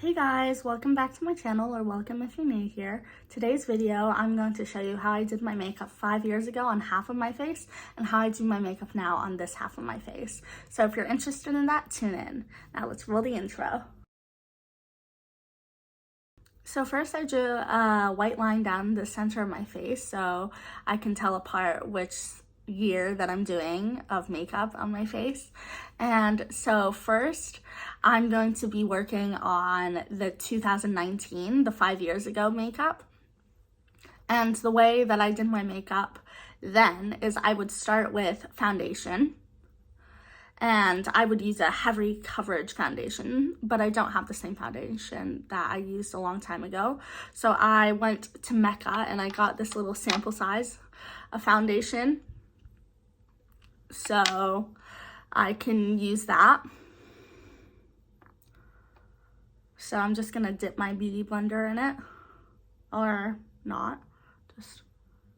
Hey guys, welcome back to my channel, or welcome if you're new here. Today's video, I'm going to show you how I did my makeup 5 years ago on half of my face and how I do my makeup now on this half of my face. So if you're interested in that, tune in. Now let's roll the intro. So first I drew a white line down the center of my face so I can tell apart which year that I'm doing of makeup on my face. And so first I'm going to be working on the 2019, the 5 years ago makeup. And the way that I did my makeup then is I would start with foundation. And I would use a heavy coverage foundation, but I don't have the same foundation that I used a long time ago. So I went to Mecca and I got this little sample size of foundation, so I can use that. So I'm just gonna dip my beauty blender in it, or not, just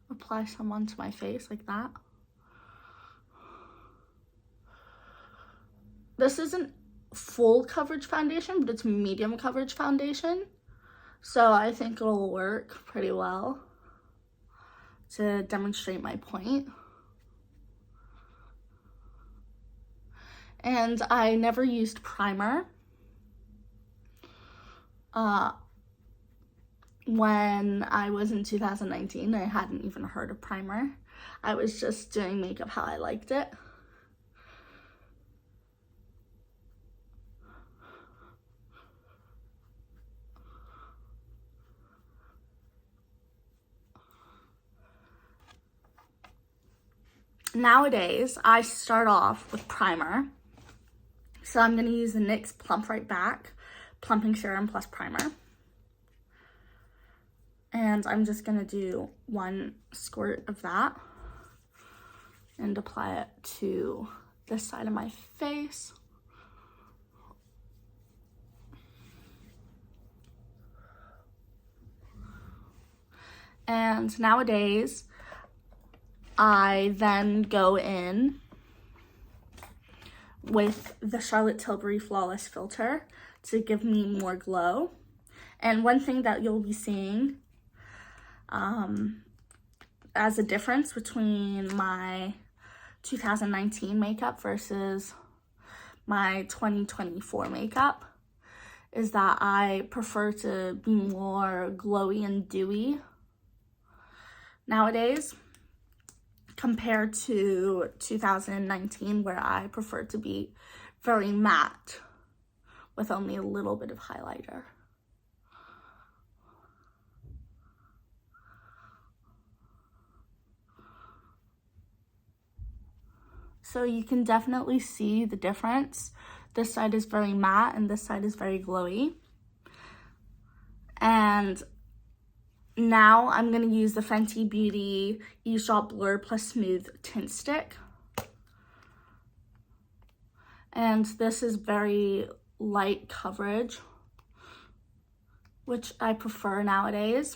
apply some onto my face like that. This isn't full coverage foundation, but it's medium coverage foundation. So I think it'll work pretty well to demonstrate my point. And I never used primer. When I was in 2019, I hadn't even heard of primer. I was just doing makeup how I liked it. Nowadays, I start off with primer. So I'm going to use the NYX Plump Right Back Plumping Serum plus Primer. And I'm just going to do one squirt of that and apply it to this side of my face. And nowadays, I then go in with the Charlotte Tilbury Flawless Filter to give me more glow. And one thing that you'll be seeing as a difference between my 2019 makeup versus my 2024 makeup is that I prefer to be more glowy and dewy nowadays compared to 2019, where I prefer to be very matte with only a little bit of highlighter. So you can definitely see the difference. This side is very matte and this side is very glowy. And now I'm going to use the Fenty Beauty Eavesdrop Blur Plus Smooth Tint Stick. And this is very light coverage, which I prefer nowadays.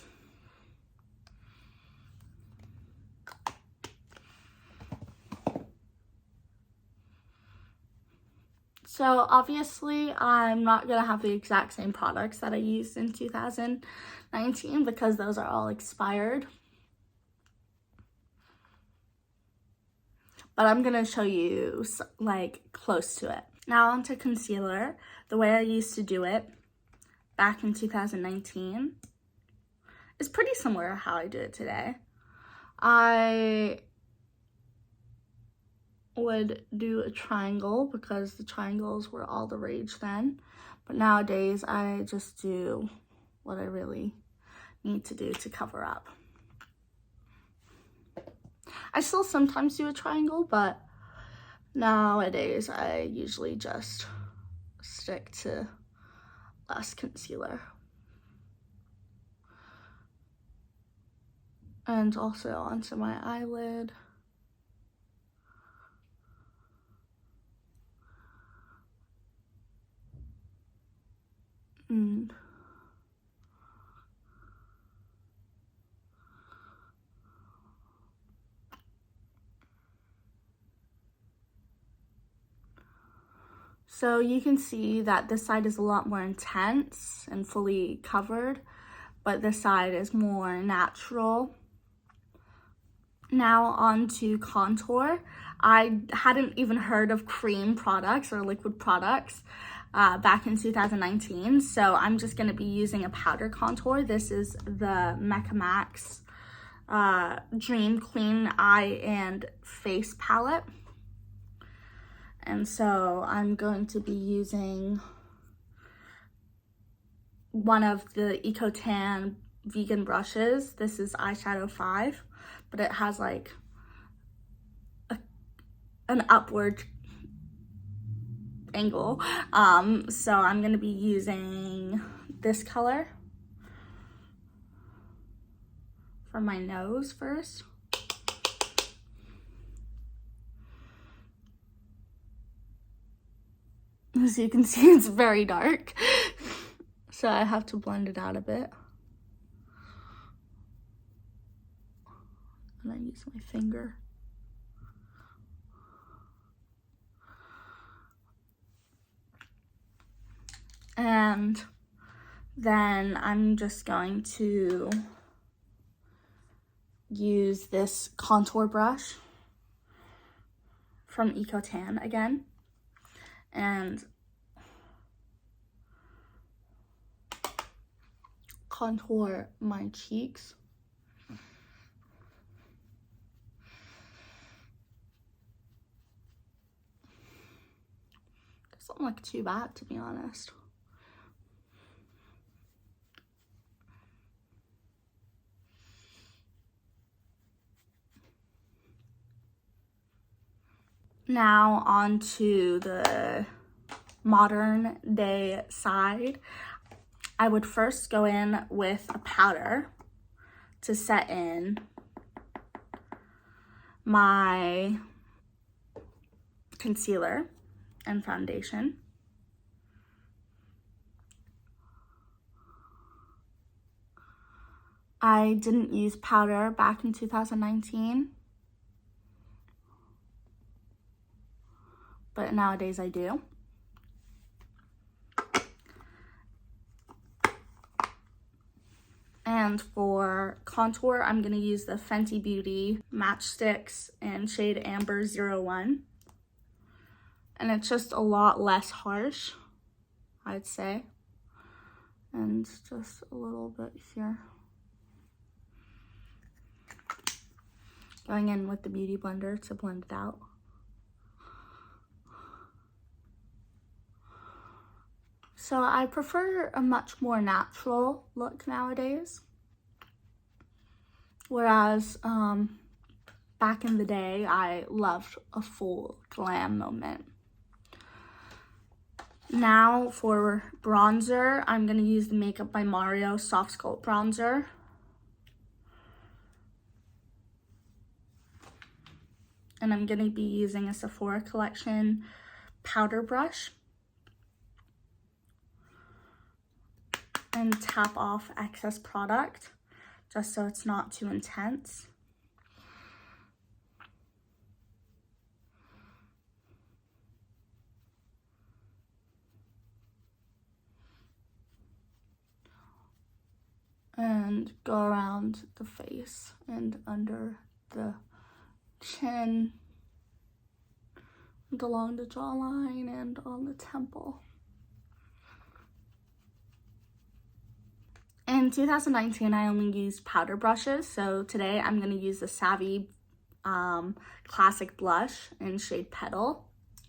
So obviously I'm not going to have the exact same products that I used in 2019 because those are all expired. But I'm going to show you like close to it. Now onto concealer. The way I used to do it back in 2019 is pretty similar to how I do it today. I would do a triangle because the triangles were all the rage then, but nowadays I just do what I really need to do to cover up. I still sometimes do a triangle, but nowadays I usually just stick to less concealer. And also onto my eyelid. So you can see that this side is a lot more intense and fully covered, but this side is more natural. Now on to contour. I hadn't even heard of cream products or liquid products back in 2019, so I'm just going to be using a powder contour. This is the Mecca Max Dream Clean Eye and Face Palette. And so I'm going to be using one of the Ecotan vegan brushes. This is Eyeshadow 5, but it has like an upward angle. So I'm gonna be using this color for my nose first. As you can see, it's very dark. So I have to blend it out a bit. And I use my finger. And then I'm just going to use this contour brush from Ecotan again. And contour my cheeks. Doesn't look too bad, to be honest. Now on to the modern day side. I would first go in with a powder to set in my concealer and foundation. I didn't use powder back in 2019, but nowadays I do. And for contour, I'm gonna use the Fenty Beauty Match Sticks in shade Amber 01. And it's just a lot less harsh, I'd say. And just a little bit here. Going in with the Beauty Blender to blend it out. So I prefer a much more natural look nowadays. Whereas back in the day, I loved a full glam moment. Now for bronzer, I'm going to use the Makeup by Mario Soft Sculpt Bronzer. And I'm going to be using a Sephora Collection powder brush. And tap off excess product just so it's not too intense. And go around the face and under the chin and along the jawline and on the temple. In 2019, I only used powder brushes, so today I'm going to use the Savvy Classic Blush in shade Petal.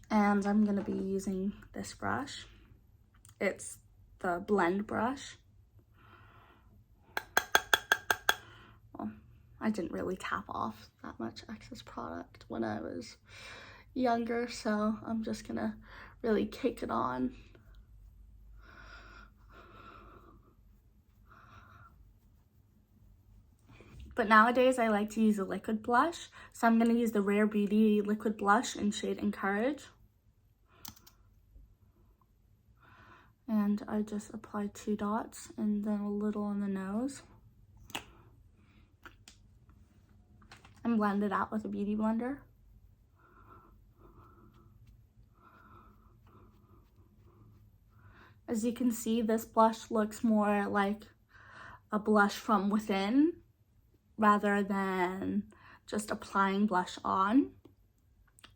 And I'm going to be using this brush. It's the blend brush. Well, I didn't really tap off that much excess product when I was younger, so I'm just going to really kick it on. But nowadays I like to use a liquid blush. So I'm going to use the Rare Beauty liquid blush in shade Encourage. And I just apply 2 dots and then a little on the nose. And blend it out with a Beauty Blender. As you can see, this blush looks more like a blush from within rather than just applying blush on,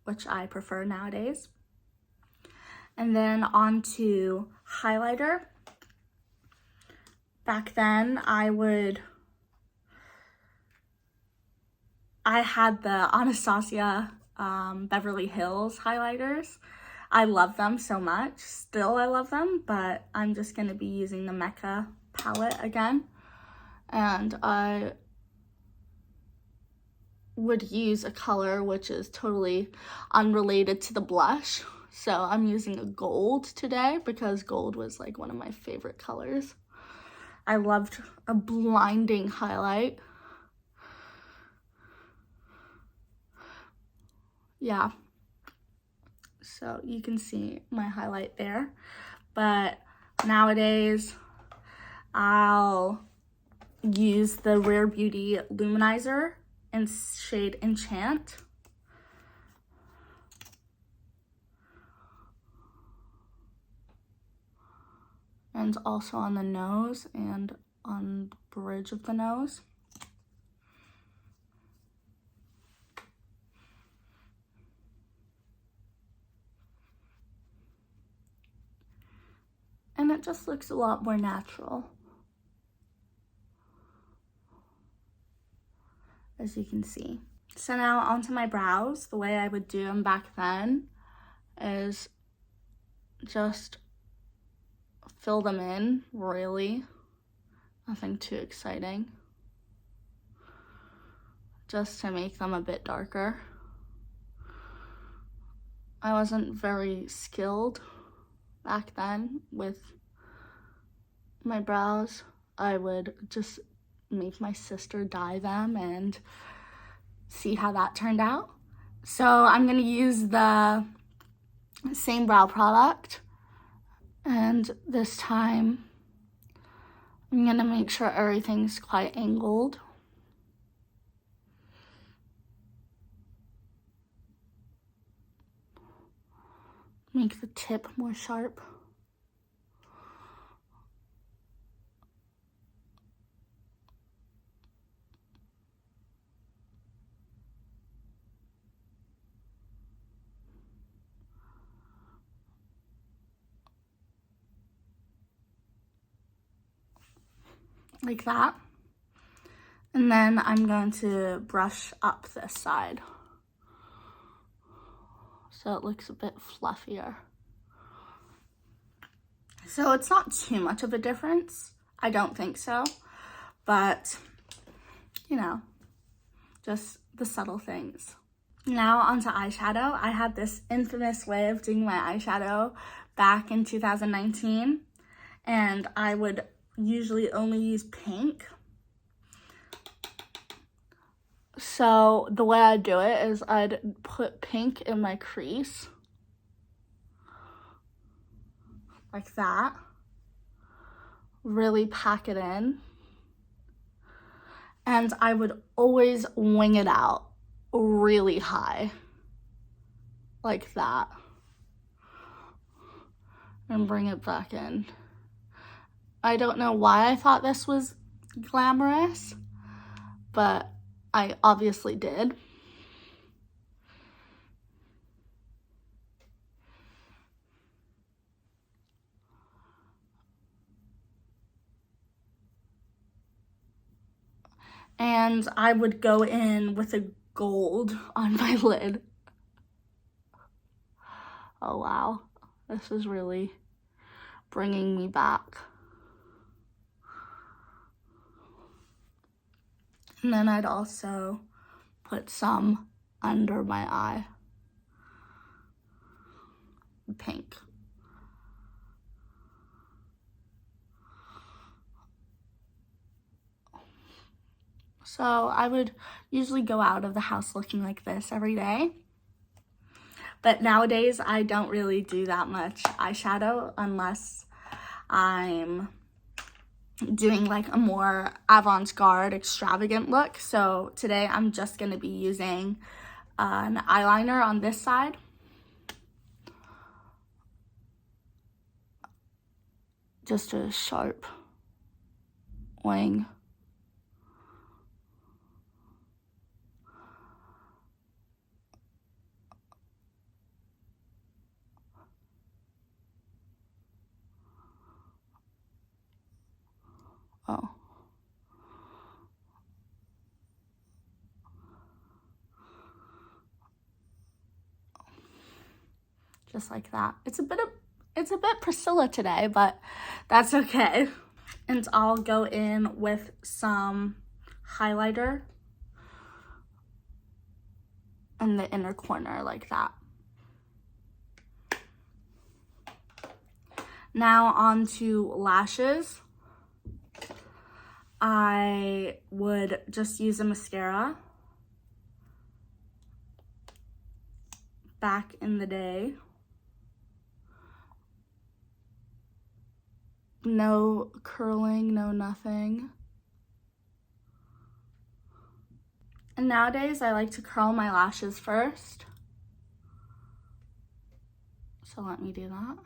which I prefer nowadays. And then on to highlighter. Back then, I had the Anastasia Beverly Hills highlighters. I love them so much. Still, I love them, but I'm just gonna be using the Mecca palette again. And I would use a color which is totally unrelated to the blush. So I'm using a gold today because gold was like one of my favorite colors. I loved a blinding highlight. Yeah. So you can see my highlight there. But nowadays, I'll use the Rare Beauty Luminizer in shade Enchant. And also on the nose and on the bridge of the nose. And it just looks a lot more natural, as you can see. So now onto my brows. The way I would do them back then is just fill them in, really. Nothing too exciting. Just to make them a bit darker. I wasn't very skilled back then with my brows. I would just make my sister dye them and see how that turned out. So I'm gonna use the same brow product, and this time I'm gonna make sure everything's quite angled. Make the tip more sharp. Like that. And then I'm going to brush up this side so it looks a bit fluffier. So it's not too much of a difference. I don't think so. But, you know, just the subtle things. Now onto eyeshadow. I had this infamous way of doing my eyeshadow back in 2019. And I would usually only use pink. So the way I'd do it is I'd put pink in my crease, like that, really pack it in, and I would always wing it out really high, like that, and bring it back in. I don't know why I thought this was glamorous, but I obviously did. And I would go in with a gold on my lid. Oh wow, this is really bringing me back. And then I'd also put some under my eye, pink. So I would usually go out of the house looking like this every day. But nowadays I don't really do that much eyeshadow unless I'm doing like a more avant-garde, extravagant look. So today I'm just gonna be using an eyeliner on this side. just a sharp wing. Oh. Just like that. It's a bit Priscilla today, but that's okay. And I'll go in with some highlighter in the inner corner like that. Now on to lashes. I would just use a mascara. Back in the day. No curling, no nothing. And nowadays I like to curl my lashes first. So let me do that.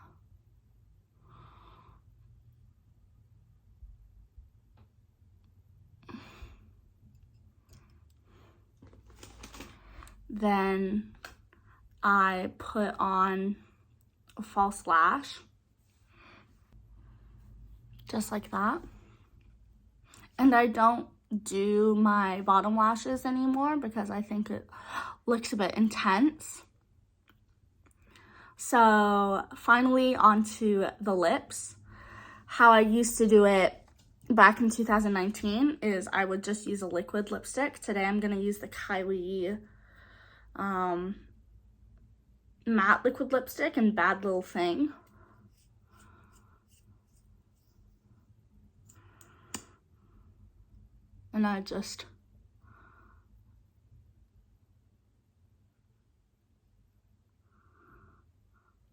Then I put on a false lash. Just like that. And I don't do my bottom lashes anymore because I think it looks a bit intense. So finally onto the lips. How I used to do it back in 2019 is I would just use a liquid lipstick. Today I'm gonna use the Kylie matte liquid lipstick in Bad Little Thing. And I just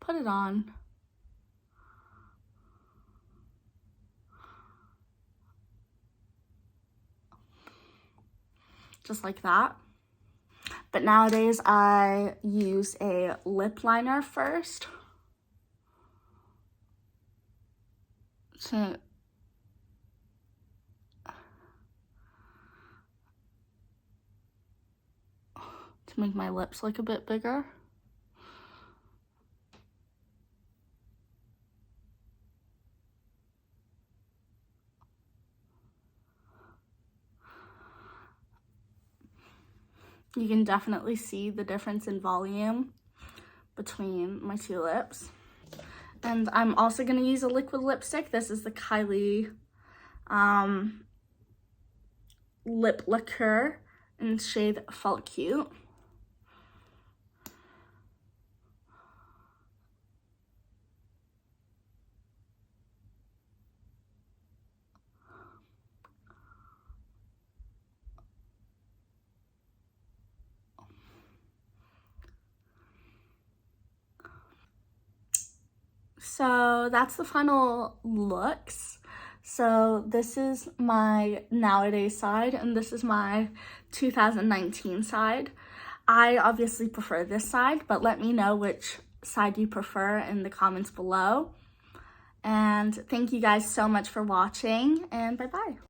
put it on. Just like that. But nowadays I use a lip liner first to make my lips look a bit bigger. You can definitely see the difference in volume between my two lips. And I'm also gonna use a liquid lipstick. This is the Kylie Lip Lacquer in shade Felt Cute. So that's the final looks. So this is my nowadays side and this is my 2019 side. I obviously prefer this side, but let me know which side you prefer in the comments below. And thank you guys so much for watching, and bye-bye.